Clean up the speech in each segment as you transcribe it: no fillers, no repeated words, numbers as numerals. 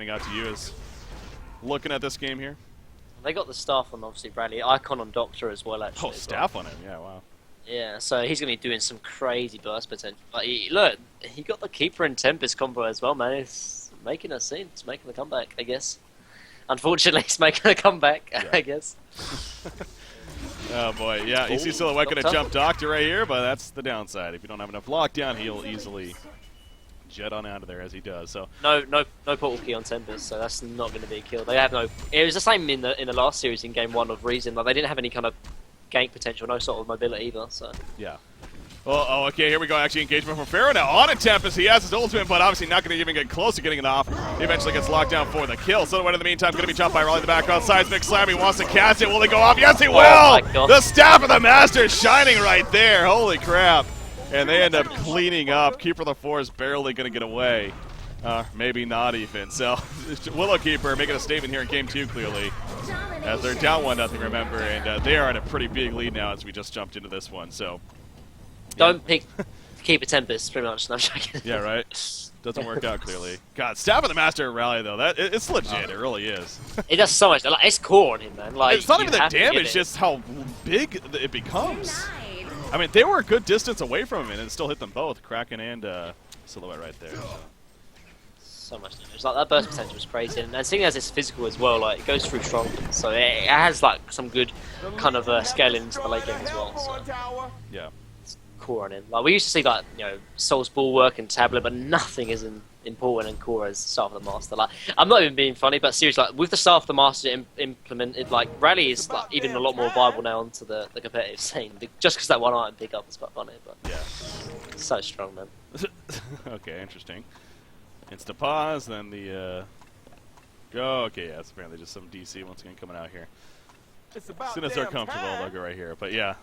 standing out to you as looking at this game here? They got the staff on, obviously, Bradley. Icon on Doctor as well, actually. Oh, staff on him. Yeah, wow. Yeah, so he's going to be doing some crazy burst potential. Like, look, he got the Keeper and Tempest combo as well, man. It's making a scene. It's making a comeback, I guess. Unfortunately, it's making a comeback, yeah. I guess. Oh, boy. Yeah, you see Silhouette going to jump Doctor right here, but that's the downside. If you don't have enough lockdown, he'll easily jet on out of there as he does. So no portal key on Tempest, so that's not going to be a kill. They have no. It was the same in the last series in game 1 of Reason. Like, they didn't have any kind of gank potential, no sort of mobility either. So yeah. Well, oh, okay, here we go. Actually, engagement from Pharaoh now on a Tempest. He has his ultimate, but obviously not going to even get close to getting it off. He eventually gets locked down for the kill. Silhouette in the meantime going to be jumped by Raleigh in the background. Seismic Slam. He wants to cast it. Will he go off? Yes, he will. Oh, the staff of the Master shining right there. Holy crap. And they end up cleaning up. Keeper of the Forest barely going to get away. Maybe not even. So Willow Keeper making a statement here in game 2 clearly. As they're down 1-0, remember, and they are at a pretty big lead now as we just jumped into this one. So don't pick Keeper Tempest, pretty much. No, I'm joking. Yeah, right. Doesn't work out clearly. God, Staff of the Master Rally though, it's legit. It really is. It does so much. Like, it's core on him, man. Like, it's not even the damage, just how big it becomes. I mean, they were a good distance away from him, and it still hit them both, Kraken and Silhouette right there. So much damage. Like, that burst potential was crazy, and seeing as it's physical as well, like, it goes through strong, so it has like some good kind of scaling into the late game as well. So yeah, it's core on him. Like, we used to see like Soul's Bulwark and Tablet, but nothing is important and core as Staff of the Master. Like, I'm not even being funny, but seriously, like, with the Staff of the Master implemented, like, Rally is like even a lot more viable now onto the competitive scene, just because that one item pick up is quite funny. But yeah, it's so strong, man. Okay, interesting. Insta pause, then the go. Okay, yeah, it's apparently just some DC once again coming out here. As soon as they're comfortable, they'll go right here. But yeah,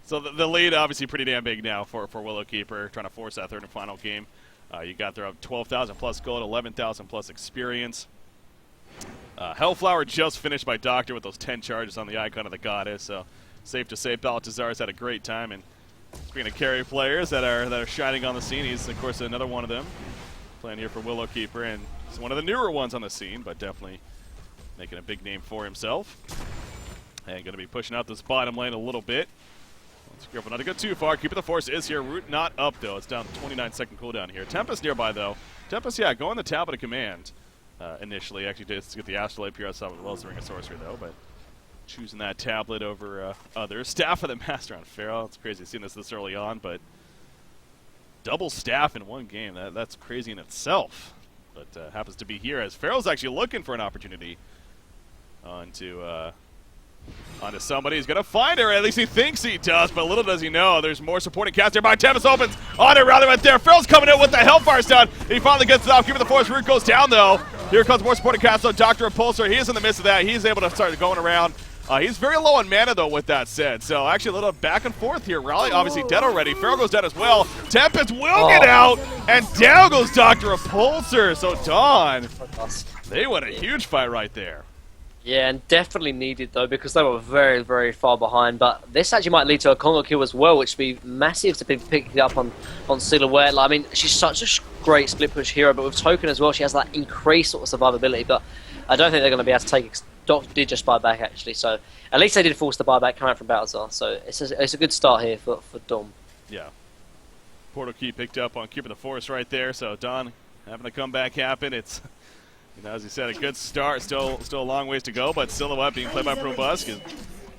so the lead obviously pretty damn big now for Willow Keeper, trying to force that third and final game. You got there up 12,000 plus gold, 11,000 plus experience. Hellflower just finished by Doctor with those 10 charges on the icon of the goddess. So safe to say, Baltazar's had a great time. And speaking of carry players that are shining on the scene, he's of course another one of them. Playing here for Willow Keeper, and he's one of the newer ones on the scene, but definitely making a big name for himself. And going to be pushing out this bottom lane a little bit. Let's be careful not to go too far. Keeper of the Force is here. Root not up, though. It's down to 29-second cooldown here. Tempest nearby, though. Tempest, yeah, going the tablet of command initially. Actually, to get the Astrolabe here outside as well as the Ring of Sorcery, though, but choosing that tablet over others. Staff of the Master on Pharaoh. It's crazy seeing this early on, but double staff in one game, that's crazy in itself. But happens to be here as Pharaoh's actually looking for an opportunity onto somebody. He's going to find her, at least he thinks he does, but little does he know, there's more supporting cast here by Tempest opens on it rather right there. Pharaoh's coming in with the Hellfire Stun. He finally gets it off. Keeper of the Force. Root goes down, though. Here comes more supporting cast on Dr. Repulsor. He is in the midst of that. He's able to start going around. He's very low on mana, though, with that said. So, actually, a little back and forth here. Raleigh obviously dead already. Pharaoh goes down as well. Tempest will get out, and down goes Dr. Repulsor. So, Dawn, they won a huge fight right there. Yeah, and definitely needed, though, because they were very, very far behind. But this actually might lead to a Congo kill as well, which would be massive to be picked up on Silhouette. Like, I mean, she's such a great split push hero, but with Token as well, she has that increased sort of survivability. But I don't think they're going to be able to take Doctor did just buy back, actually, so at least they did force the buyback coming out from Balthazar, so it's a good start here for Dom. Yeah. Portal key picked up on Keeper of the Force right there, so Don having a comeback happen. It's, as he said, a good start. Still a long ways to go, but Silhouette being played by Probusk,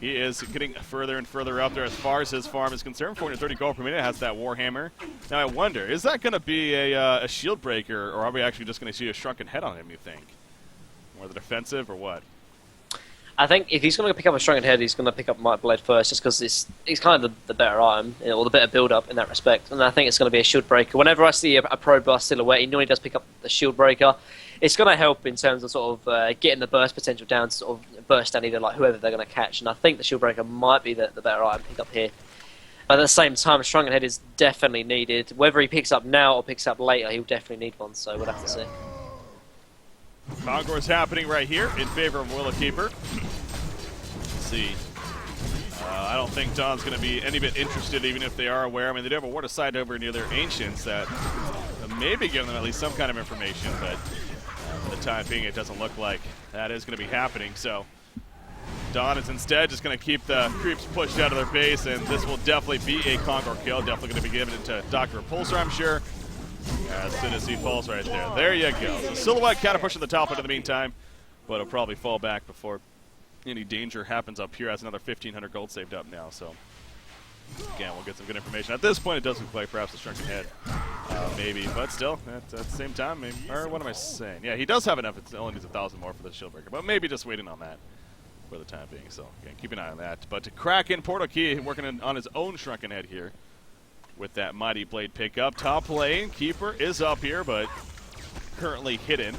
he is getting further and further up there as far as his farm is concerned. 430 gold per minute, has that Warhammer. Now I wonder, is that going to be a shield breaker, or are we actually just going to see a shrunken head on him, you think? More the defensive, or what? I think if he's going to pick up a Shrunken Head, he's going to pick up Might Blade first, just because it's kind of the better item, or the better build-up in that respect. And I think it's going to be a Shield Breaker. Whenever I see a Pro Bust Silhouette, he normally does pick up the Shield Breaker. It's going to help in terms of sort of getting the burst potential down to sort of burst down either like whoever they're going to catch. And I think the Shield Breaker might be the better item pick up here. But at the same time, Shrunken Head is definitely needed. Whether he picks up now or picks up later, he'll definitely need one, so we'll have to see. Concourse happening right here in favor of Willow Keeper. Let's see. I don't think Don's going to be any bit interested, even if they are aware. I mean, they do have a ward aside over near their Ancients that may be giving them at least some kind of information, but the the time being, it doesn't look like that is going to be happening. So Dawn is instead just going to keep the creeps pushed out of their base, and this will definitely be a Conquer kill. Definitely going to be given to Dr. Repulsor, I'm sure, as soon as he falls right there. There you go. So Silhouette kind of pushing the top in the meantime, but it'll probably fall back before any danger happens up here. Has another 1,500 gold saved up now, so again, we'll get some good information. At this point, it does look like perhaps a Shrunken Head, maybe, but still, at the same time, maybe, or what am I saying? Yeah, he does have enough. It only needs 1,000 more for the Shield Breaker, but maybe just waiting on that for the time being. So again, keep an eye on that. But to Kraken, Portal Key working on his own Shrunken Head here with that Mighty Blade pickup. Top lane, Keeper is up here, but currently hidden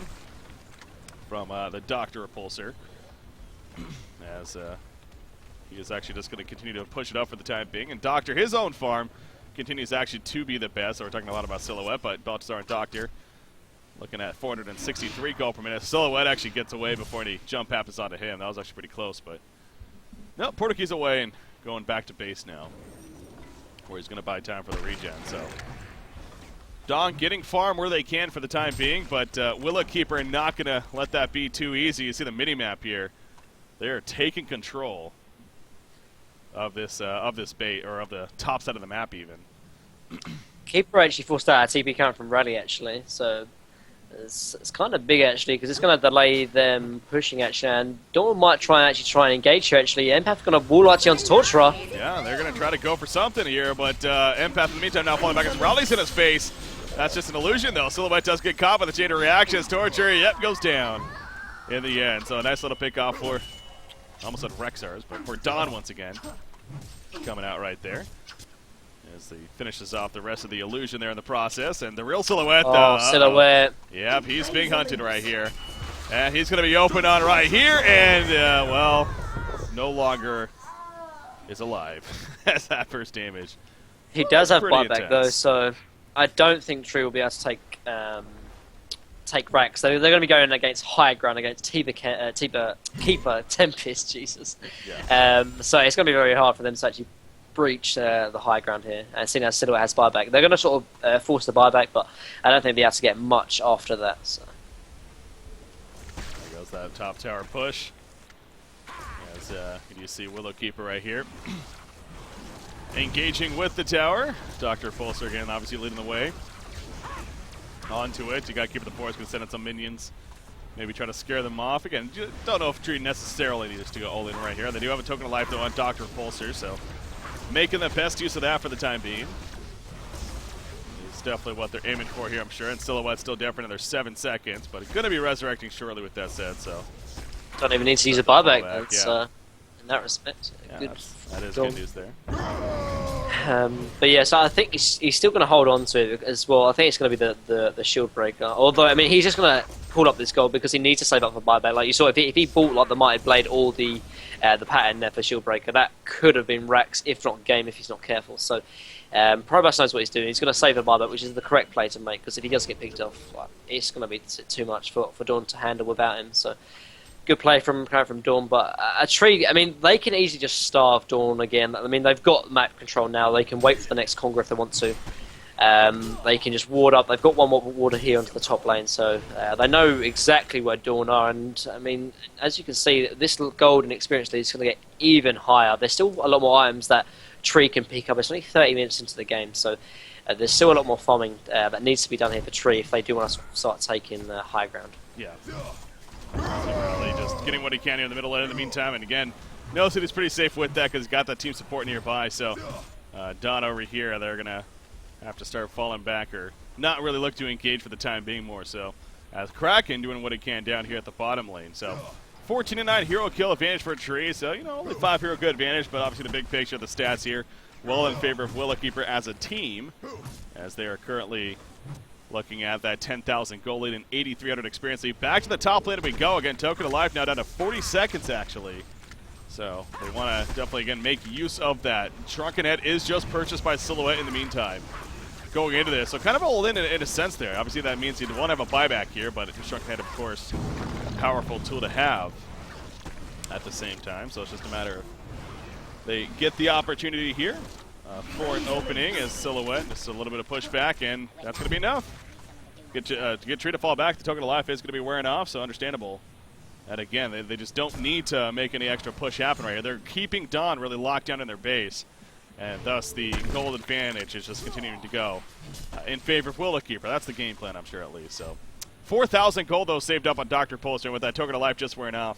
from the Dr. Repulsor, as he is actually just going to continue to push it up for the time being. And Doctor, his own farm, continues actually to be the best. So we're talking a lot about Silhouette, but Baltazar and Doctor looking at 463 gold per minute. Silhouette actually gets away before any jump happens onto him. That was actually pretty close, but no, Portakey's away and going back to base now, where he's going to buy time for the regen. So Dawn getting farm where they can for the time being, but Willow Keeper not going to let that be too easy. You see the mini-map here. They're taking control of this bait, or of the top side of the map even. Keeper actually forced out a TP count from Rally actually, so it's kind of big actually, because it's going to delay them pushing actually, and Dawn might try and engage here actually. Empath going to wall actually onto Torturer. Yeah, they're going to try to go for something here, but Empath in the meantime now falling back as Rally's in his face. That's just an illusion though. Silhouette does get caught by the chain of reactions. Torture, yep, goes down in the end. So a nice little pick off for, almost said Rexars, but for Dawn once again. Coming out right there as he finishes off the rest of the illusion there in the process. And the real Silhouette. Silhouette. Yep, he's being hunted right here. And he's going to be open on right here, and, well, no longer is alive as that first damage. He does have Pretty buyback though, so I don't think Tree will be able to take Rax. So they're going to be going against high ground against Keeper Tempest, Jesus. Yeah. So it's going to be very hard for them to actually breach the high ground here. And seeing as Silhouette has buyback, they're going to sort of force the buyback, but I don't think they'll be able to get much after that. So. There goes that top tower push. As you see Willow Keeper right here. Engaging with the tower. Dr. Repulsor again, obviously leading the way. Onto it. You got to keep the force. Going to send in some minions. Maybe try to scare them off. Again, don't know if Tree necessarily needs to go all in right here. They do have a token of life though on Dr. Repulsor, so making the best use of that for the time being. It's definitely what they're aiming for here, I'm sure. And Silhouette's still down for another 7 seconds, but it's going to be resurrecting shortly with that said, so. Don't even need to use a buyback. That's, yeah. In that respect, Yeah, good. that is good news there. But yeah, so I think he's still going to hold on to it as well. I think it's going to be the shield breaker. Although, I mean, he's just going to pull up this gold because he needs to save up for buyback. Like you saw, if he bought like the Mighty Blade or the pattern there for shield breaker, that could have been Rex, if not game, if he's not careful. So Probus knows what he's doing. He's going to save a buyback, which is the correct play to make, because if he does get picked off, like, it's going to be too much for Dawn to handle without him. So. Good play from Dawn, but a Tree, I mean, they can easily just starve Dawn again. I mean, they've got map control now. They can wait for the next Conquer if they want to. They can just ward up. They've got one more warder here onto the top lane, so they know exactly where Dawn are. And, I mean, as you can see, this gold and experience lead is going to get even higher. There's still a lot more items that Tree can pick up. It's only 30 minutes into the game, so there's still a lot more farming that needs to be done here for Tree if they do want to start taking high ground. Yeah. Really just getting what he can here in the middle lane in the meantime, and again, knows that he's pretty safe with that because he's got that team support nearby. So Dawn over here, they're gonna have to start falling back or not really look to engage for the time being more so. As Kraken doing what he can down here at the bottom lane. So 14-9 hero kill advantage for Tree. So only 5 hero good advantage, but obviously the big picture of the stats here, well in favor of Willow Keeper as a team, as they are currently looking at that 10,000 gold lead and 8,300 experience lead. Back to the top lane we go. Again, token of life now down to 40 seconds, actually. So they want to definitely, again, make use of that. Shrunken Head is just purchased by Silhouette in the meantime going into this. So kind of all in a sense there. Obviously, that means you won't have a buyback here, but Shrunken Head, of course, a powerful tool to have at the same time. So it's just a matter of they get the opportunity here for an opening as Silhouette. Just a little bit of pushback, and that's going to be enough. to get Tree to fall back, the token of life is going to be wearing off, so understandable. And again, they just don't need to make any extra push happen right here. They're keeping Dawn really locked down in their base, and thus the gold advantage is just continuing to go in favor of Willowkeeper. That's the game plan, I'm sure, at least. So 4,000 gold, though, saved up on Dr. Polster, and with that token of life just wearing off,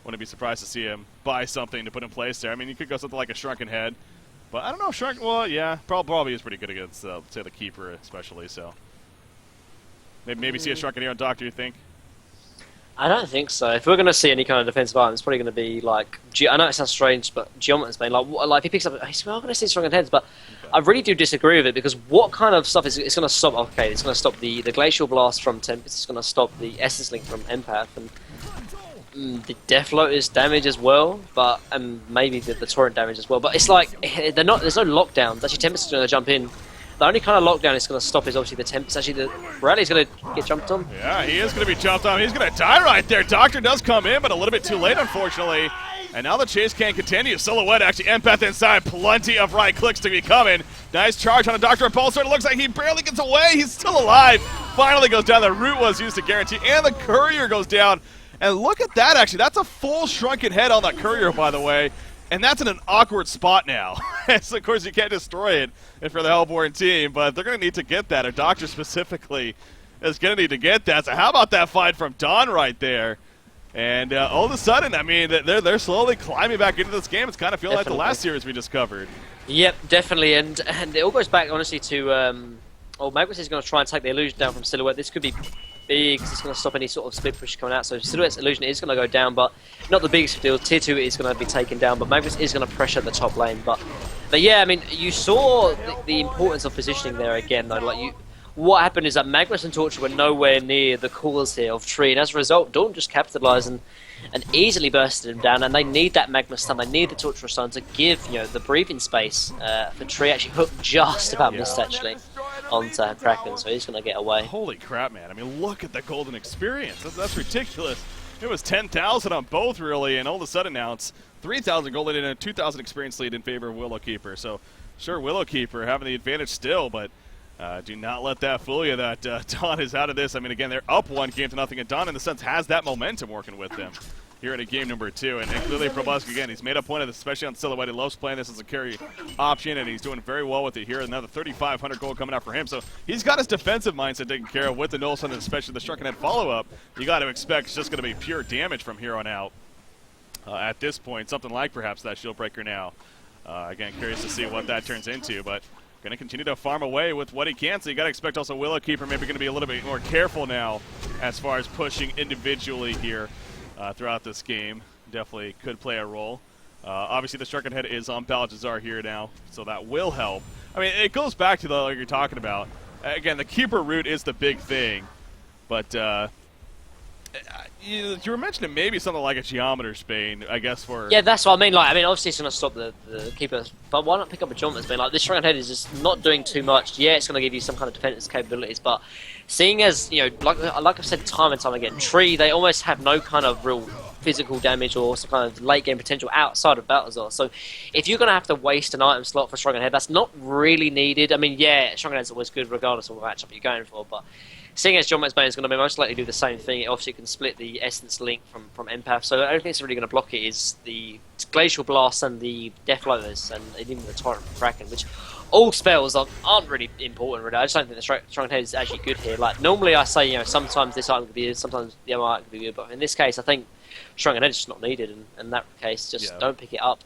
wouldn't be surprised to see him buy something to put in place there. I mean, you could go something like a Shrunken Head, but I don't know, well, yeah, probably is pretty good against, say, the Keeper especially, so. Maybe see a Shrunken here on Doctor, you think? I don't think so. If we're going to see any kind of defensive item, it's probably going to be like... I know it sounds strange, but Geometer's Bane, like if he picks up... He's well, going to see Shrunken Heads, but okay. I really do disagree with it, because what kind of stuff is it's going to stop... Okay, it's going to stop the Glacial Blast from Tempest, it's going to stop the Essence Link from Empath, and the Deathloader's damage as well, but and maybe the Torrent damage as well. But it's like, there's no lockdowns. Actually, Tempest is going to jump in. The only kind of lockdown it's going to stop is obviously the Tempest. Actually, the Bradley's going to get jumped on. Yeah, he is going to be jumped on. He's going to die right there. Doctor does come in, but a little bit too late, unfortunately. And now the chase can't continue. Silhouette actually Empath inside. Plenty of right clicks to be coming. Nice charge on a Dr. Repulsor. It looks like he barely gets away. He's still alive. Finally goes down. The root was used to guarantee. And the Courier goes down. And look at that, actually. That's a full Shrunken Head on that Courier, by the way. And that's in an awkward spot now. So, of course, you can't destroy it if you're the Hellborn team, but they're going to need to get that. Or Doctor specifically is going to need to get that. So how about that fight from Dawn right there? And all of a sudden, I mean, they're slowly climbing back into this game. It's kind of feeling like the last series we just covered. Yep, definitely. And it all goes back, honestly, to... Magnus is going to try and take the illusion down from Silhouette. This could be big, because it's going to stop any sort of split push coming out. So Silhouette's illusion is going to go down, but not the biggest deal. Tier 2 is going to be taken down, but Magnus is going to pressure the top lane. But yeah, I mean, you saw the importance of positioning there again, though. Like what happened is that Magnus and Torture were nowhere near the cores here of Tree, and as a result, Dawn just capitalised and easily bursted him down. And they need that Magnus stun, they need the Torture stun to give the breathing space for Tree. Actually, Hook just about missed actually onto Kraken, so he's going to get away. Holy crap, man. I mean, look at the golden experience. That's ridiculous. It was 10,000 on both, really, and all of a sudden now it's 3,000 gold and a 2,000 experience lead in favor of Willowkeeper. So, sure, Willowkeeper having the advantage still, but do not let that fool you that Dawn is out of this. I mean, again, they're up 1-0, and Dawn, in a sense, has that momentum working with them here in a game number 2. And clearly, Probusk, again, he's made a point of this, especially on Silhouette. He loves playing this as a carry option, and he's doing very well with it here. Another 3,500 gold coming out for him. So he's got his defensive mindset taken care of with the Null Sun, and especially the Shrunken Head follow-up. You got to expect it's just going to be pure damage from here on out. At this point, something like perhaps that Shield Breaker now. Again, curious to see what that turns into, but going to continue to farm away with what he can. So you got to expect also Willowkeeper maybe going to be a little bit more careful now as far as pushing individually here. Throughout this game. Definitely could play a role. Obviously, the Shrunken Head is on Balthazar here now, so that will help. I mean, it goes back to the like you're talking about. Again, the Keeper route is the big thing, but you were mentioning maybe something like a Geometer's Bane, I guess, for... Yeah, that's what I mean. Like, I mean, obviously it's going to stop the Keeper, but why not pick up a Geometer's Bane? Like, this Shrunken Head is just not doing too much. Yeah, it's going to give you some kind of defense capabilities, but seeing as, like I've said time and time again, Tree, they almost have no kind of real physical damage or some kind of late game potential outside of Balthazar. So if you're going to have to waste an item slot for Shrunken Head, that's not really needed. I mean, yeah, Shrunken Head's always good regardless of what matchup you're going for, but seeing as John Bane is going to be most likely do the same thing, it obviously can split the Essence Link from Empath, so the only thing that's really going to block it is the Glacial Blast and the Death Lotus and even the Torrent from Kraken, which all spells aren't really important, really. I just don't think the Shrunken Head is actually good here. Like, normally I say, sometimes this item could be good, sometimes the other item could be good, but in this case I think Shrunken Head is just not needed, and in that case, just don't pick it up.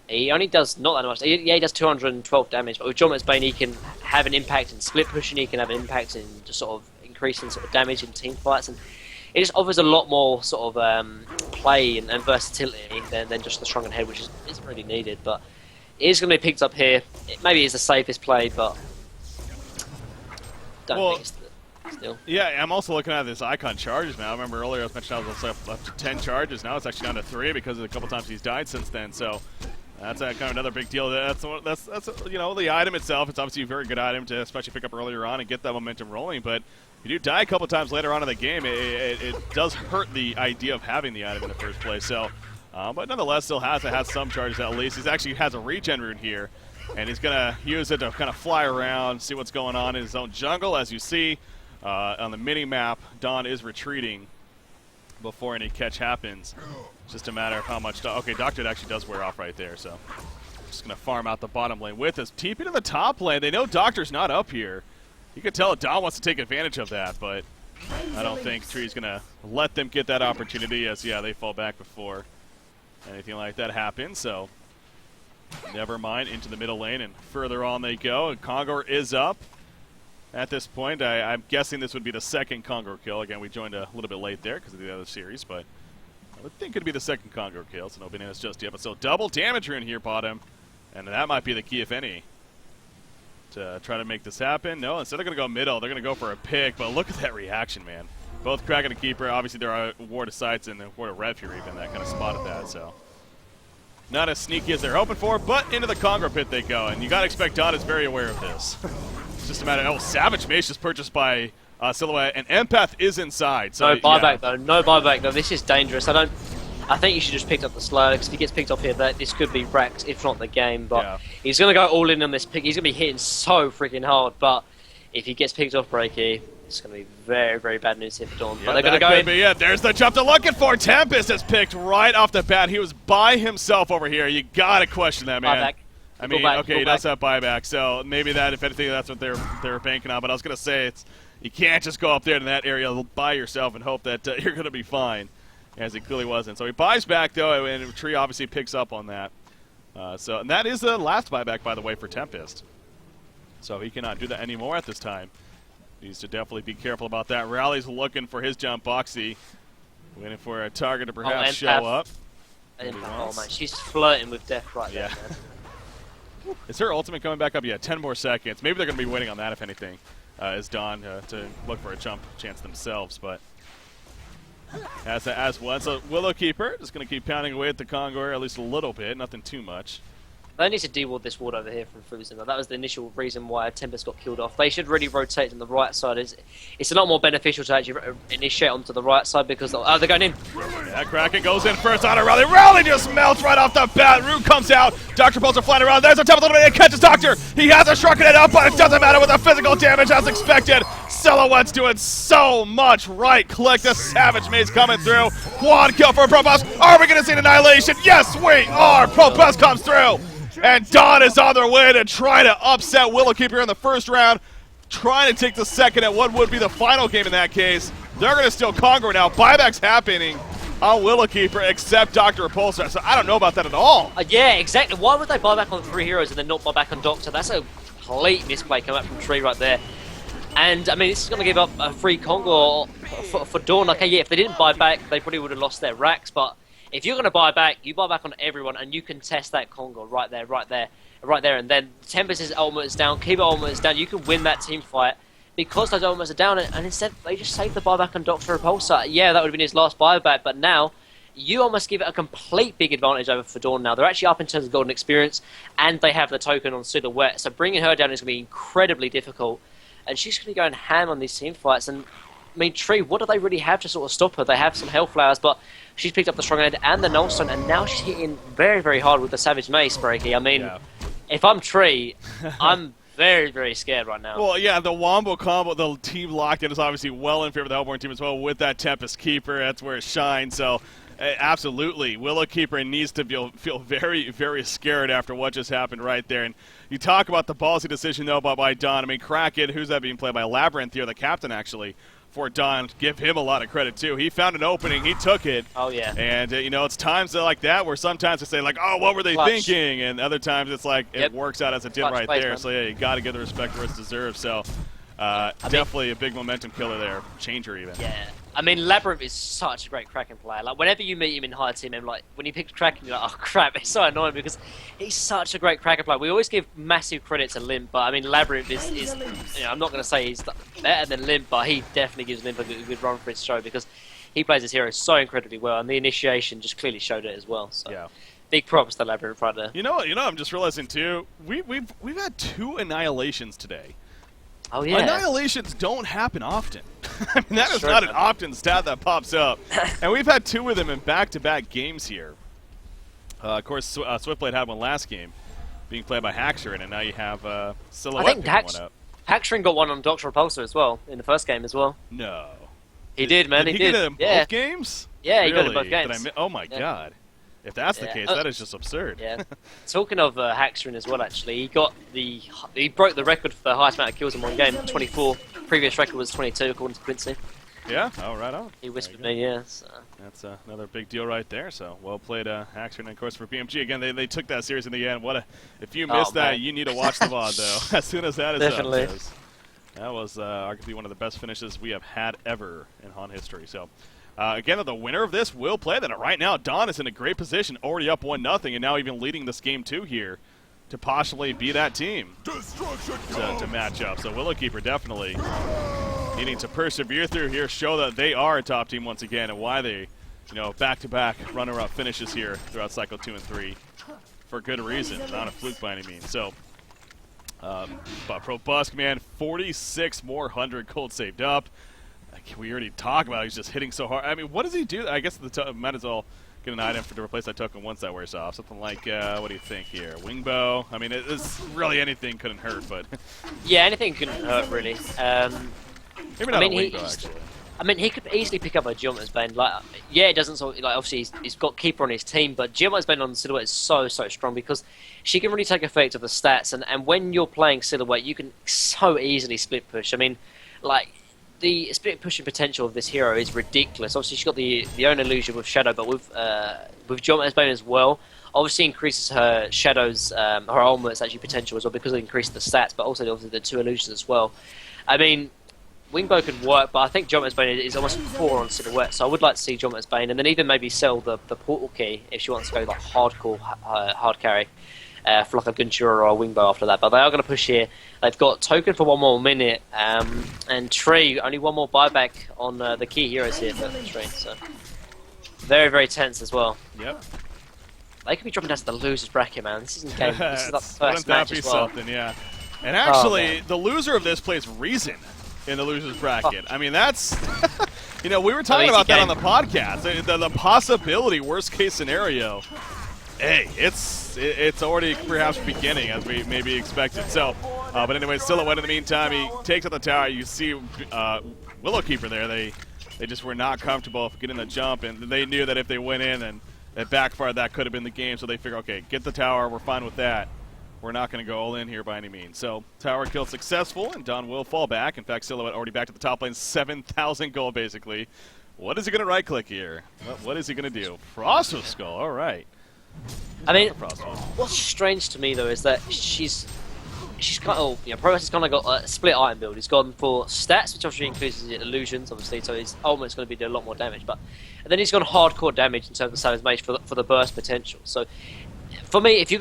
He only does not that much. He does 212 damage, but with John Bane he can have an impact in split pushing, he can have an impact in just sort of increasing sort of damage in team fights, and it just offers a lot more sort of play and versatility than just the Shrunken Head, which isn't really needed, but it is going to be picked up here. Maybe it's the safest play, but don't think it's still. Yeah, I'm also looking at this icon charges now. I remember earlier I was mentioning I was up to 10 charges. Now it's actually down to 3 because of a couple times he's died since then. So that's kind of another big deal. That's the item itself. It's obviously a very good item to especially pick up earlier on and get that momentum rolling. But if you do die a couple times later on in the game, it does hurt the idea of having the item in the first place. So, but nonetheless, still has some charges at least. He actually has a regen rune here, and he's going to use it to kind of fly around, see what's going on in his own jungle. As you see, On the mini-map, Dawn is retreating before any catch happens. It's just a matter of how much... Okay, Doctor actually does wear off right there, so... Just going to farm out the bottom lane with us. TP to the top lane. They know Doctor's not up here. You can tell Dawn wants to take advantage of that, but I don't think Tree's going to let them get that opportunity as, yeah, they fall back before anything like that happens, so... Never mind, into the middle lane, and further on they go. And Kongor is up. At this point, I'm guessing this would be the second Kongor kill. Again, we joined a little bit late there because of the other series, but I would think it'd be the second Kongor kill, so no bananas just yet. But so double damage in here, bottom, and that might be the key, if any, to try to make this happen. No, instead they're going to go middle. They're going to go for a pick, but look at that reaction, man. Both Kraken and Keeper, obviously there are Ward of Sights and Ward of Rev here even that kind of spotted that, so... Not as sneaky as they're hoping for, but into the Kongor pit they go, and you got to expect Don is very aware of this. It's just a matter of, Savage Mace is purchased by Silhouette, and Empath is inside. So, no buyback though, no buyback though. This is dangerous. I think you should just pick up the Slayer, because if he gets picked off here, this could be wrecked, if not the game. But he's going to go all in on this pick. He's going to be hitting so freaking hard, but if he gets picked off Breaky, it's going to be very, very bad news here for Dawn. Yeah, but they're going to go in. Yeah, there's the jump they're looking for. Tempest is picked right off the bat. He was by himself over here. You got to question that, man. Buyback. I mean, okay, he does have buyback, so maybe that, if anything, that's what they're banking on. But I was going to say, you can't just go up there to that area by yourself and hope that you're going to be fine, as he clearly wasn't. So he buys back, though, and Tree obviously picks up on that. And that is the last buyback, by the way, for Tempest. So he cannot do that anymore at this time. Needs to definitely be careful about that. Rally's looking for his jump boxy. Waiting for a target to perhaps show up. Oh, man, she's flirting with death right there, man. Is her ultimate coming back up? Yeah, 10 more seconds. Maybe they're going to be waiting on that, if anything, as Dawn to look for a jump chance themselves. But as one. So Willowkeeper just going to keep pounding away at the Kongor, at least a little bit, nothing too much. They need to de-ward this ward over here from Fusen. That was the initial reason why Tempest got killed off. They should really rotate on the right side. It's a lot more beneficial to actually initiate onto the right side because they're going in. Yeah, Kraken goes in first on a Rally. Rally just melts right off the bat. Root comes out. Dr. Pulse are flying around. There's a top of the bit. It catches Doctor. He has a shrunken it up, but it doesn't matter with the physical damage as expected. Silhouette's doing so much right click. The Savage Maze coming through. Quad kill for Propulse. Are we going to see an annihilation? Yes, we are. Propulse comes through. And Dawn is on their way to try to upset Willowkeeper in the first round, trying to take the second at what would be the final game in that case. They're going to steal Kongor now. Buyback's happening on Willowkeeper except Dr. Repulsor, so I don't know about that at all. Yeah, exactly. Why would they buy back on 3 heroes and then not buy back on Doctor? That's a complete misplay coming up from Tree right there. And, I mean, this is going to give up a free Kongor for Dawn. Okay, yeah, if they didn't buy back, they probably would have lost their racks, but if you're going to buy back, you buy back on everyone, and you can test that Kongor right there, and then Tempest's ultimate is down, Keeper ultimate is down, you can win that team fight because those ultimates are down, and instead they just saved the buyback on Dr. Repulsor. Yeah, that would have been his last buyback, but now you almost give it a complete big advantage over for Dawn now. They're actually up in terms of golden experience, and they have the token on Silhouette, so bringing her down is going to be incredibly difficult, and she's going to go and ham on these team fights, and I mean, Tree, what do they really have to sort of stop her? They have some Hellflowers, but she's picked up the Strong End and the Nullstone, and now she's hitting very, very hard with the Savage Mace, Breaky. I mean, if I'm Tree, I'm very, very scared right now. Well, yeah, the Wombo combo, the team locked in is obviously well in favor of the Hellborn team as well with that Tempest Keeper. That's where it shines, so absolutely. Willowkeeper needs to feel very, very scared after what just happened right there. And you talk about the ballsy decision, though, by Don. I mean, Kraken, who's that being played by? Labyrinth here, the captain, actually. For Don, give him a lot of credit, too. He found an opening. He took it. Oh, yeah. And, it's times like that where sometimes they say, like, oh, what were they thinking? And other times it's like it works out as it did right there. So, yeah, you got to give the respect where it's deserved. So, definitely a big momentum killer there. Changer, even. Yeah. I mean, Labyrinth is such a great Kraken player. Like, whenever you meet him in higher team, like, when you pick Kraken, you're like, oh, crap. It's so annoying because he's such a great Kraken player. We always give massive credit to Limp, but, I mean, Labyrinth is I'm not going to say he's better than Limp, but he definitely gives Limp a good run for his show because he plays his hero so incredibly well, and the initiation just clearly showed it as well. So, yeah. Big props to Labyrinth right there. You know, I'm just realizing, too, we've had 2 annihilations today. Oh, yeah. Annihilations don't happen often. I mean, that is not an often stat that pops up. And we've had 2 of them in back-to-back games here. Of course, Swiftblade had one last game, being played by Haxer, and now you have Silhouette picking one up. Haxrin got one on Dr. Repulsor as well in the first game as well. No. He did, man. Did he get did. it in both games? Yeah, he really? got it in both games. Oh my god. If that's the case, that is just absurd. Yeah. Talking of Haxrin as well, actually, he broke the record for the highest amount of kills in one game, 24. Previous record was 22, according to Quincy. Yeah. Oh, right on. He whispered me, yeah. So. That's another big deal right there. So well played, Haxrin, and of course for BMG again. They took that series in the end. If you missed that, you need to watch the VOD though. As soon as that is Definitely. up, that was arguably one of the best finishes we have had ever in Han history. So. Again, the winner of this will play that. Right now, Don is in a great position, already up 1-0, and now even leading this game 2 here to possibly be that team to match up. So Willowkeeper definitely needing to persevere through here, show that they are a top team once again, and why they, back-to-back runner-up finishes here throughout Cycle 2 and 3 for good reason, not a fluke by any means. So, but Probusk, man, 46 more 100 gold saved up. We already talked about he's just hitting so hard. I mean, what does he do? I guess might as well get an item to replace that token once that wears off. Something like, what do you think here? Wing bow? I mean, it's really anything couldn't hurt, but... yeah, anything couldn't hurt, really. Maybe not a wing bow, actually. I mean, he could easily pick up a Geometer's Bane. Like, yeah, it doesn't sort of, like, obviously he's got Keeper on his team, but Geometer's Bane on Silhouette is so strong because she can really take effect of the stats, and when you're playing Silhouette, you can so easily split push. I mean, like... The split pushing potential of this hero is ridiculous. Obviously, she's got the own illusion with Shadow, but with Geometer's Bane as well, obviously increases her Shadow's her ultimate's actually potential as well because it increases the stats, but also obviously the 2 illusions as well. I mean, Wingbow can work, but I think Geometer's Bane is almost core on Silhouette, so I would like to see Geometer's Bane, and then even maybe sell the portal key if she wants to go like hardcore hard carry. For like a Guntura or a Wingbow after that, but they are going to push here. They've got token for 1 more minute, and Tree only 1 more buyback on the key heroes here for Tree. So very tense as well. Yep. They could be dropping down to the losers bracket, man. This isn't game. This is the first match as well. Something, yeah. And actually, the loser of this plays Reason in the losers bracket. I mean, that's we were talking about that on the podcast. The possibility, worst case scenario. Hey, it's already perhaps beginning as we maybe expected. So, but anyway, Silhouette in the meantime, he takes out the tower. You see Willowkeeper there. They just were not comfortable getting the jump, and they knew that if they went in and it backfired, that could have been the game. So they figure, okay, get the tower. We're fine with that. We're not going to go all in here by any means. So tower kill successful, and Don will fall back. In fact, Silhouette already back to the top lane, 7,000 gold basically. What is he going to right-click here? What is he going to do? Frost of Skull. All right. I mean, what's strange to me though is that she's kind of, Progress has kind of got a split item build. He's gone for stats, which obviously includes his illusions, obviously, so his ultimate's going to be doing a lot more damage. And then he's gone hardcore damage in terms of Savage Mage for the burst potential. So for me, if you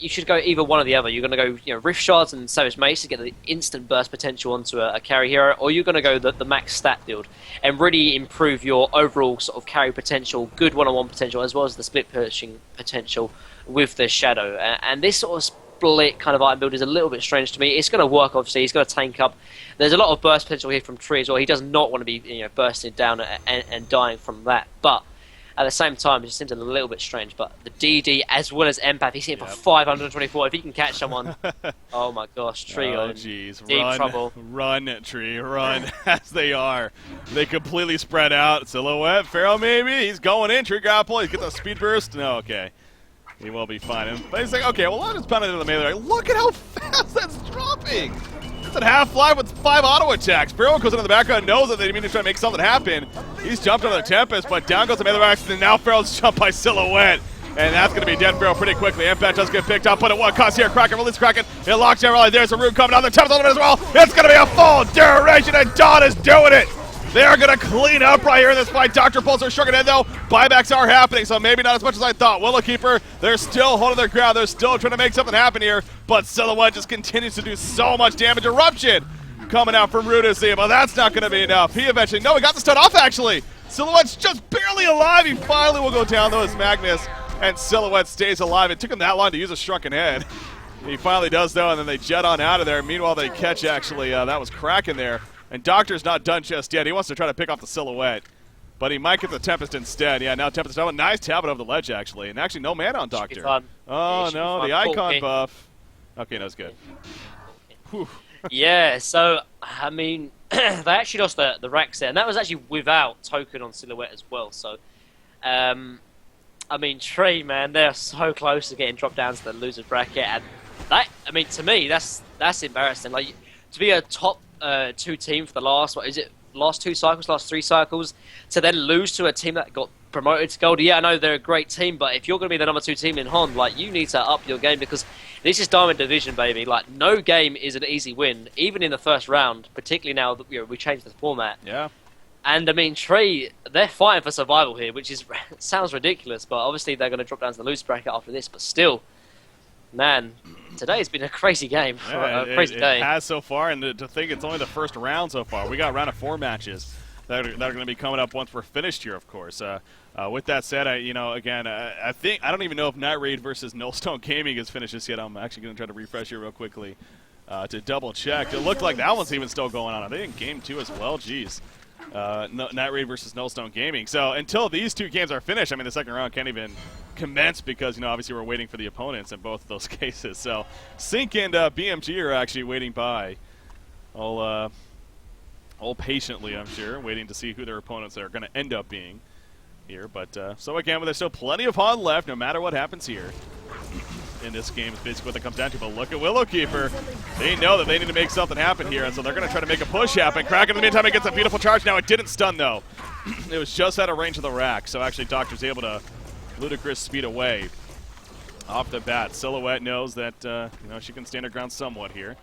should go either one or the other. You're going to go, Rift Shards and Savage Mace to get the instant burst potential onto a carry hero, or you're going to go the max stat build and really improve your overall sort of carry potential, good one-on-one potential, as well as the split pushing potential with the Shadow. And this sort of split kind of item build is a little bit strange to me. It's going to work, obviously. He's going to tank up. There's a lot of burst potential here from Tree as well. He does not want to be bursting down and dying from that, but at the same time, it just seems a little bit strange. But the DD as well as Empath, he's hitting for 524. If he can catch someone, oh my gosh, Tree jeez, deep trouble. Run, Tree, run, as they are. They completely spread out. Silhouette, Pharaoh maybe, he's going in. Tree grapple, he gets a speed burst. No, okay. He will be fine. But he's like, okay, well, I'll just pound it into the melee. Look at how fast that's dropping. It's at half-life with 5 auto attacks. Pharaoh goes into the background, knows that they mean to try to make something happen. He's jumped on the Tempest, but down goes the melee axe, and now Pharaoh's jumped by Silhouette. And that's going to be dead Pharaoh pretty quickly. Impact does get picked up, but at what cost here? Kraken, release Kraken. It locks down Raleigh. There's a root coming down. The Tempest on it as well. It's going to be a full duration, and Dawn is doing it. They are going to clean up right here in this fight. Dr. Pulsar shook it in, though. Buybacks are happening, so maybe not as much as I thought. Willowkeeper, they're still holding their ground. They're still trying to make something happen here, but Silhouette just continues to do so much damage. Eruption coming out from Rudis, but that's not going to be enough. He eventually, no, he got the stun off, actually. Silhouette's just barely alive. He finally will go down, though, as Magnus, and Silhouette stays alive. It took him that long to use a Shrunken Head. He finally does, though, and then they jet on out of there. Meanwhile, they catch, actually, that was Kraken there. And Doctor's not done just yet. He wants to try to pick off the Silhouette, but he might get the Tempest instead. Yeah, now Tempest down. Nice tablet over the ledge, actually. And actually, no mana on Doctor. Oh, no, the Icon buff. Okay, no, it's good. Whew. Yeah, so, I mean, they actually lost the racks there, and that was actually without token on Silhouette as well, so, I mean, Tree, man, they're so close to getting dropped down to the loser's bracket, and that, I mean, to me, that's embarrassing. Like, to be a top 2 team for the last, what is it, last 2 cycles, last 3 cycles, to then lose to a team that got promoted to Gold. Yeah, I know they're a great team, but if you're going to be the number 2 team in Hon, like, you need to up your game, because this is Diamond Division, baby. Like, no game is an easy win, even in the first round, particularly now that we changed the format. Yeah. And, I mean, Tree, they're fighting for survival here, which is sounds ridiculous, but obviously they're going to drop down to the loser bracket after this, but still, man, today's been a crazy game, Yeah, a crazy day. It has so far, and to think it's only the first round so far. We got a round of 4 matches that are going to be coming up once we're finished here, of course. With that said, I don't even know if Night Raid versus Nullstone Gaming is finished just yet. I'm actually going to try to refresh here real quickly to double check. It looked like that one's even still going on. Are they in game 2 as well? Jeez. Night Raid versus Nullstone Gaming. So until these 2 games are finished, I mean, the second round can't even commence because, obviously we're waiting for the opponents in both of those cases. So Sync and BMG are actually waiting by all patiently, I'm sure, waiting to see who their opponents are going to end up being here. But so again, there's still plenty of HON left, no matter what happens here. In this game is basically what it comes down to. But look at Willowkeeper. They know that they need to make something happen here, and so they're going to try to make a push happen. Kraken, in the meantime, it gets a beautiful charge. Now it didn't stun, though. It was just out of range of the rack, so actually Doctor's able to ludicrous speed away off the bat. Silhouette knows that she can stand her ground somewhat here.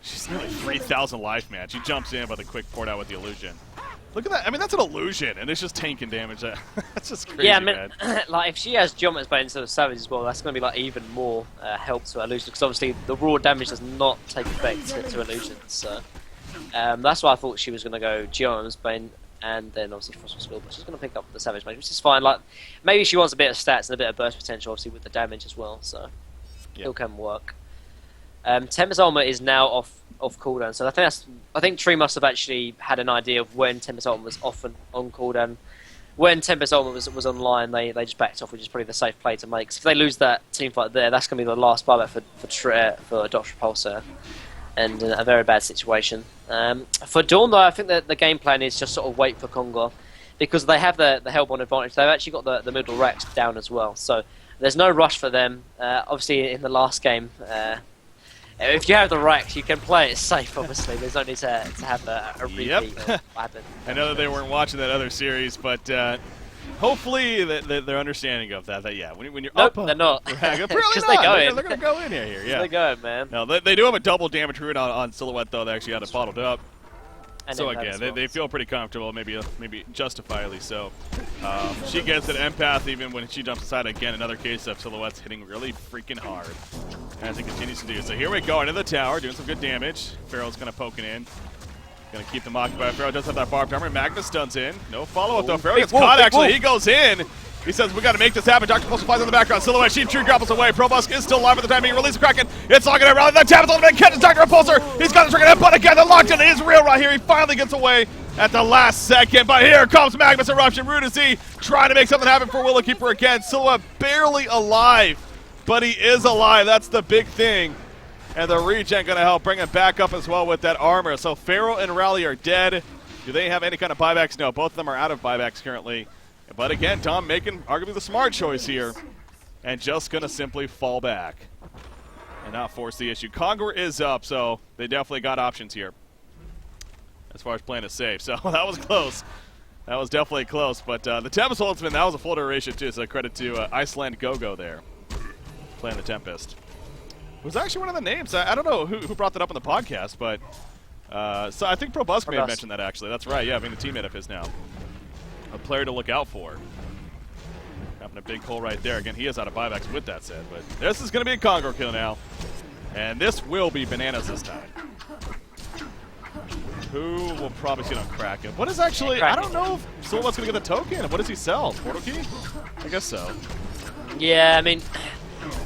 She's nearly 3,000 life, man. She jumps in with a quick port out with the illusion. Look at that. I mean, that's an illusion, and it's just tanking damage. That's just crazy, yeah, I mean, man. like, if she has Geomet's Bane instead of Savage as well, that's going to be, like, even more help to illusion, because obviously the raw damage does not take effect to illusions. So that's why I thought she was going to go Geomet's Bane, and then obviously Frost's Will, but she's going to pick up the Savage Mage, which is fine. Like, maybe she wants a bit of stats and a bit of burst potential, obviously, with the damage as well, so it can work. Tempest Ultimate is now off cooldown, so I think Tree must have actually had an idea of when Tempest Ultimate was off and on cooldown. When Tempest Ultimate was online, they just backed off, which is probably the safe play to make. So if they lose that team fight there, that's going to be the last buyback for Dr. Repulsor, and a very bad situation. For Dawn, though, I think that the game plan is just sort of wait for Conga, because they have the help on advantage. They've actually got the middle racks down as well, so there's no rush for them. Obviously, in the last game, if you have the racks, you can play it safe, obviously. There's no need to have a repeat of what happened. I know that they weren't watching that other series, but hopefully they're understanding of that. Yeah, when you're up, they're not. They're They're going to go in here. Yeah, they go, man. No, they do have a double damage rune on Silhouette, though. They actually had it bottled up. And so again, they feel pretty comfortable, maybe justifiably so. She gets an empath even when she jumps aside. Again, another case of Silhouette's hitting really freaking hard, as he continues to do. So here we go into the tower, doing some good damage. Pharaoh's going to poke it in. Going to keep them occupied. Pharaoh does have that barbed armor. Magnus stuns in. No follow-up, though. Pharaoh gets caught, actually. He goes in. He says, we got to make this happen. Dr. Pulse flies in the background. Silhouette, she tree grapples away. Probusk is still alive at the time being released. Kraken. It's all going to rally. The tap is on the man. Catches Dr. Repulsor. He's got the trigger. But again, the lockdown is real right here. He finally gets away at the last second. But here comes Magnus Eruption. Rudicy trying to make something happen for Willowkeeper again. Silhouette barely alive, but he is alive. That's the big thing. And the regen going to help bring him back up as well with that armor. So Pharaoh and Rally are dead. Do they have any kind of buybacks? No, both of them are out of buybacks currently. But again, Tom making arguably the smart choice here. And just going to simply fall back and not force the issue. Conqueror is up, so they definitely got options here as far as playing it safe. So that was close. That was definitely close. But the Tempest Ultimate, that was a full duration too, so credit to Iceland Go-Go there playing the Tempest. It was actually one of the names. I don't know who brought that up on the podcast, but so I think Probusk may have mentioned that actually. That's right, yeah, being the teammate of his now. A player to look out for. Having a big hole right there. Again, he is out of buybacks with that said, but this is going to be a Congo kill now. And this will be bananas this time. Who will probably see it on Kraken? What is actually, I don't know if Silhouette's going to get the token. What does he sell? Portal key? I guess so. Yeah, I mean,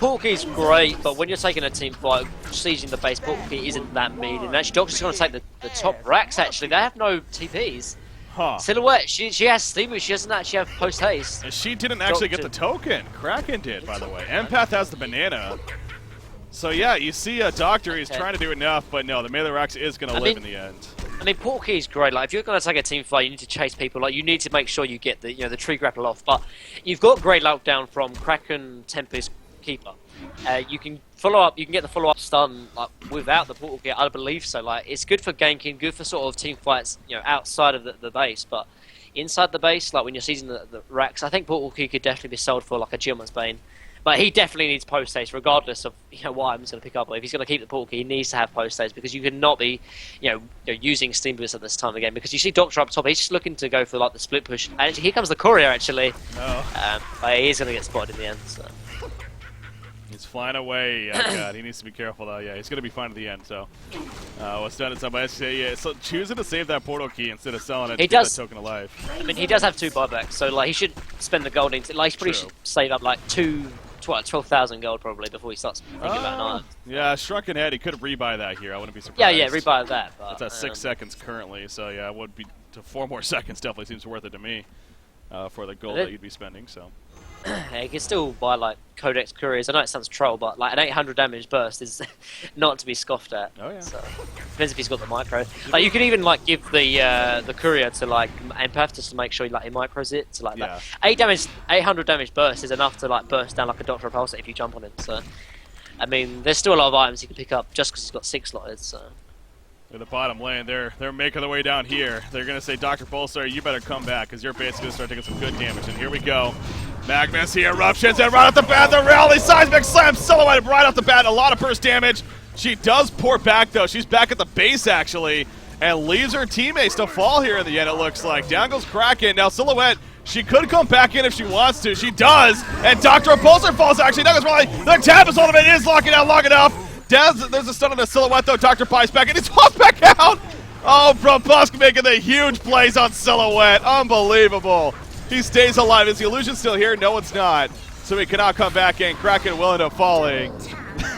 Portal key's great, but when you're taking a team fight, sieging the base, Portal key isn't that mean. And actually, Doctor's going to take the top racks, actually. They have no TPs. Huh. Silhouette, she has Steam, but she doesn't actually have post haste. She didn't actually get the token. Kraken did, by the way. Empath has the banana. So yeah, you see a Doctor, he's trying to do enough, but no, the melee Rex is going to live in the end. I mean, Portkey is great. Like, if you're going to take a team fight, you need to chase people. Like, you need to make sure you get the, the tree grapple off. But you've got great lockdown from Kraken, Tempest, Keeper. You can follow up. You can get the follow-up stun like without the Portkey. I believe so. Like, it's good for ganking, good for sort of team fights, outside of the base. But inside the base, like when you're seizing the racks, I think Portkey could definitely be sold for like a Geoman's Bane. But he definitely needs post haste, regardless of what I'm going to pick up. If he's going to keep the Portkey, he needs to have post haste because you cannot be, using Steam Boost at this time of the game. Because you see Doctor up top, he's just looking to go for like the split push. And here comes the courier actually. Oh. But he is going to get spotted in the end. So. He's flying away. Oh god, he needs to be careful though. Yeah, he's going to be fine at the end. So what's done at somebody? Yeah, so choosing to save that portal key instead of selling it to get that token of life. I mean, he does have 2 buybacks, so like he should spend the gold into. Like, he probably should save up like 12,000 gold probably before he starts thinking about an iron. Yeah, Shrunken Head, he could rebuy that here. I wouldn't be surprised. Yeah, rebuy that. But, that's at 6 seconds currently, so yeah, it would be to 4 more seconds. Definitely seems worth it to me for the gold that you'd be spending. So. Yeah, you can still buy like Codex Couriers. I know it sounds troll, but like an 800 damage burst is not to be scoffed at. Oh yeah. So, depends if he's got the micro. Like you could even like give the courier to like Empath just to make sure he micros it. So like that 800 damage burst is enough to like burst down like a Doctor Repulsor if you jump on him. So I mean, there's still a lot of items you can pick up just because he's got 6 slotted. So. In the bottom lane, they're making their way down here. They're going to say, Dr. Pulsar, you better come back, because you're basically going to start taking some good damage. And here we go. Magnus here, eruptions, and right off the bat, the rally, seismic slam, Silhouette right off the bat, a lot of burst damage. She does pour back, though. She's back at the base, actually, and leaves her teammates to fall here in the end, it looks like. Down goes Kraken. Now, Silhouette, she could come back in if she wants to. She does, and Dr. Pulsar falls, actually. Down goes Raleigh. The tap is ultimate, is locking out long enough. There's a stun on the Silhouette, though. Dr. Pie's back, and he's tossed back out. Oh, Probusk making the huge plays on Silhouette. Unbelievable. He stays alive. Is the illusion still here? No, it's not. So he cannot come back in. Kraken will end up falling.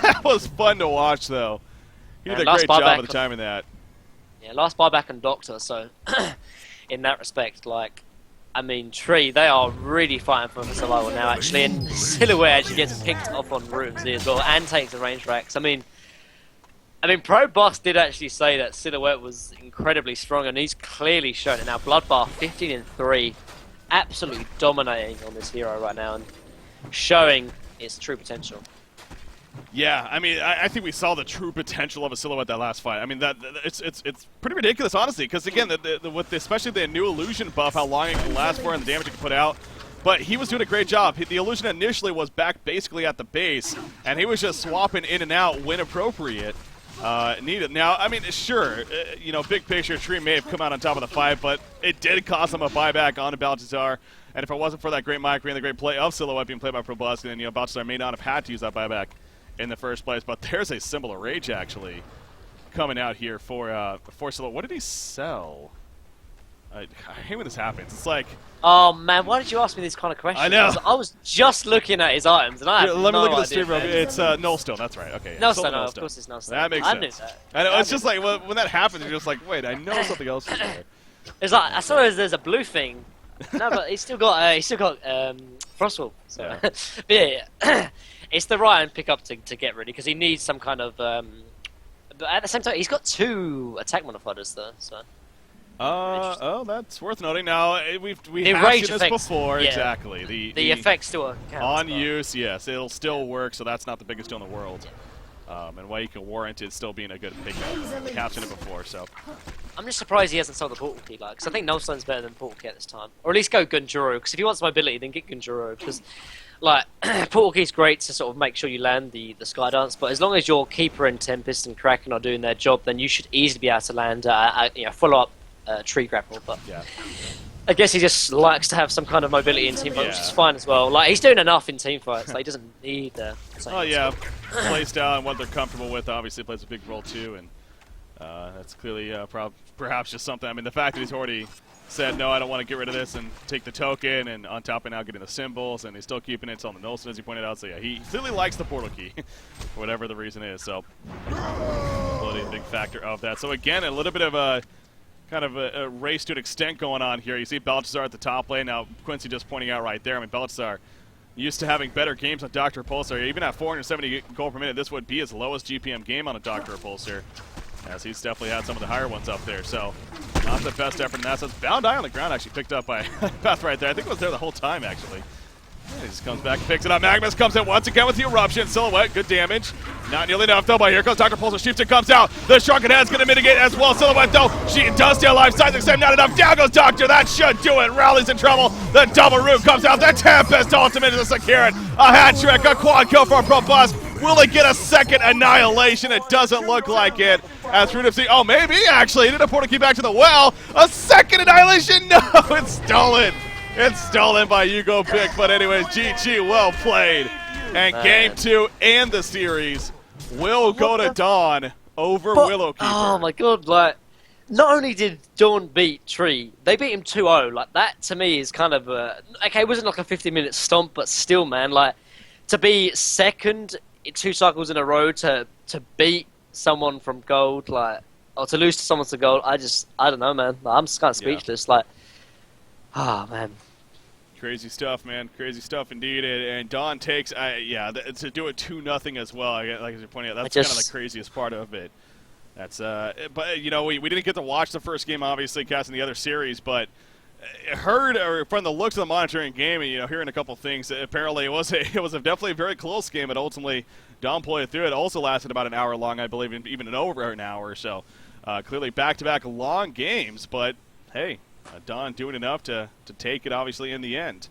That was fun to watch, though. He did a great job of the timing that. Yeah, last buyback and Doctor, so in that respect, like, I mean, Tree, they are really fighting for survival now, actually, and Silhouette actually gets picked up on rooms here as well, and takes the range racks. I mean, Pro Boss did actually say that Silhouette was incredibly strong, and he's clearly shown it now. Bloodbath, 15-3, absolutely dominating on this hero right now, and showing its true potential. Yeah, I mean, I think we saw the true potential of a Silhouette that last fight. I mean, it's pretty ridiculous, honestly, because again, with especially the new illusion buff, how long it can last for and the damage it can put out. But he was doing a great job. The illusion initially was back basically at the base, and he was just swapping in and out when appropriate. Needed. Now, I mean, sure, big picture, Tree may have come out on top of the fight, but it did cost him a buyback on Balthazar. And if it wasn't for that great micro and the great play of Silhouette being played by Probusk, then Balthazar may not have had to use that buyback in the first place. But there's a symbol of rage actually coming out here for Silhouette. What did he sell? I hate when this happens. It's like, oh man, why did you ask me these kind of questions? I know. I was just looking at his items, and I had let me no look at the idea, stream. It's Nullstone. That's right. Okay. Yeah. Nullstone. Of course, it's Nullstone. That makes sense. I knew that. I know. It's just like when that happens, you're just like, wait, I know something else is there. It's like I saw there's a blue thing. No, but he's still got Frostwolf. So. Yeah. But yeah, it's the right pick up to get ready because he needs some kind of. But at the same time, he's got 2 attack modifiers though. So. Oh, that's worth noting. Now we've the hashed this effects, before. yeah. Exactly. The effects still count. On use, yes, it'll still work. So that's not the biggest deal in the world. And why you can warrant it still being a good pickup. We have seen it before, so. I'm just surprised he hasn't sold the Portal Key, because I think Nullstone's better than Portal Key at this time. Or at least go Gunjuro, because if he wants mobility, then get Gunjuro, because, Portal Key's great to sort of make sure you land the Sky Dance, but as long as your Keeper and Tempest and Kraken are doing their job, then you should easily be able to land follow-up tree grapple, but yeah. I guess he just likes to have some kind of mobility in team fight, which is fine as well. Like, he's doing enough in team fights, he doesn't need the... Oh yeah, play style and what they're comfortable with obviously plays a big role too, and that's clearly perhaps just something. I mean, the fact that he's already said, no, I don't want to get rid of this and take the token, and on top of now getting the symbols, and he's still keeping it on the Nullstone, as you pointed out, so yeah, he clearly likes the Portal Key, for whatever the reason is, so mobility is a big factor of that. So again, a little bit of a kind of a race to an extent going on here. You see Balthazar at the top lane. Now, Quincy just pointing out right there. I mean, Balthazar, used to having better games on Dr. Repulsor. Even at 470 gold per minute, this would be his lowest GPM game on a Dr. Repulsor, as he's definitely had some of the higher ones up there. So not the best effort in that sense. Bound Eye on the ground actually picked up by Beth right there. I think it was there the whole time, actually. And he just comes back and picks it up. Magnus comes in once again with the Eruption. Silhouette, good damage. Not nearly enough, though, but here comes Dr. Repulsor. Shifts and comes out. The Shrunken Head's going to mitigate as well. Silhouette, though, she does stay alive. Seismic Slam, not enough. Down goes Doctor. That should do it. Rally's in trouble. The Double Root comes out. The Tempest ultimate is a Sakirin. A hat trick, a quad kill for a Probosc. Will it get a second Annihilation? It doesn't look like it. As Rudipsy, oh, maybe, actually. He did a portal key back to the well. A second Annihilation? No, it's stolen. It's stolen by Hugo Pick, but anyways, GG, well played. And game 2 and the series will go to Dawn over Willowkeeper. Oh my god, like, not only did Dawn beat Tree, they beat him 2-0. Like, that to me is kind of a... Okay, it wasn't like a 50-minute stomp, but still, man, like, to be second in 2 cycles in a row, to beat someone from gold, like, or to lose to someone to gold, I don't know, man. Like, I'm just kind of speechless. Like, man. Crazy stuff, man. Crazy stuff indeed. And Dawn takes, to do it 2-0 as well. Like you're pointing out, that's kind of the craziest part of it. That's, but you know, we didn't get to watch the first game, obviously, casting the other series, but heard from the looks of the monitoring game, and you know, hearing a couple things, apparently it was definitely a very close game, but ultimately Dawn played through it. Also lasted about an hour long, I believe, even over an hour. So clearly back-to-back long games, but hey. Dawn doing enough to take it, obviously, in the end,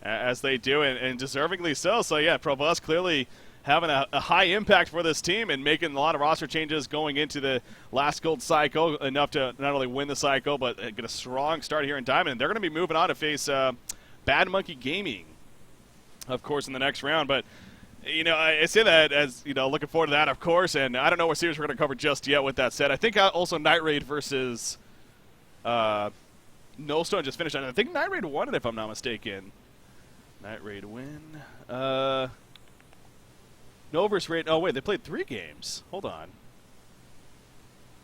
as they do, and deservingly so. So, yeah, Probosc clearly having a high impact for this team and making a lot of roster changes going into the last gold cycle, enough to not only win the cycle, but get a strong start here in Diamond. They're going to be moving on to face Bad Monkey Gaming, of course, in the next round. But, you know, I say that as, you know, looking forward to that, of course, and I don't know what series we're going to cover just yet with that said. I think also Night Raid versus... No Stone just finished. I think Night Raid won it, if I'm not mistaken. Night Raid win. No versus Raid. Oh, wait, they played 3 games. Hold on.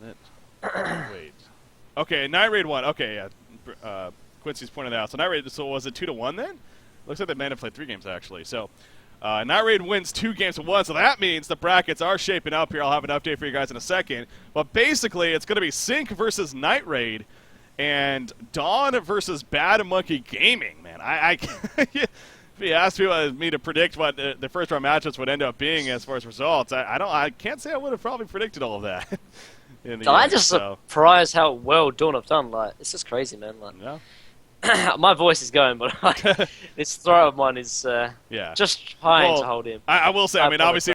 Wait. Okay, Night Raid won. Okay, yeah. Quincy's pointed out. So Night Raid, so was it 2-1 then? Looks like they might have played 3 games, actually. So Night Raid wins 2 games to 1, so that means the brackets are shaping up here. I'll have an update for you guys in a second. But basically, it's going to be Sync versus Night Raid. And Dawn versus Bad Monkey Gaming, man. If you asked me to predict what the first round matchups would end up being as far as results, I can't say I would have probably predicted all of that. I'm just surprised how well Dawn have done. Like, it's just crazy, man. Like, yeah. My voice is going, but like, this throw of mine is just trying to hold him. I will say, I mean, obviously.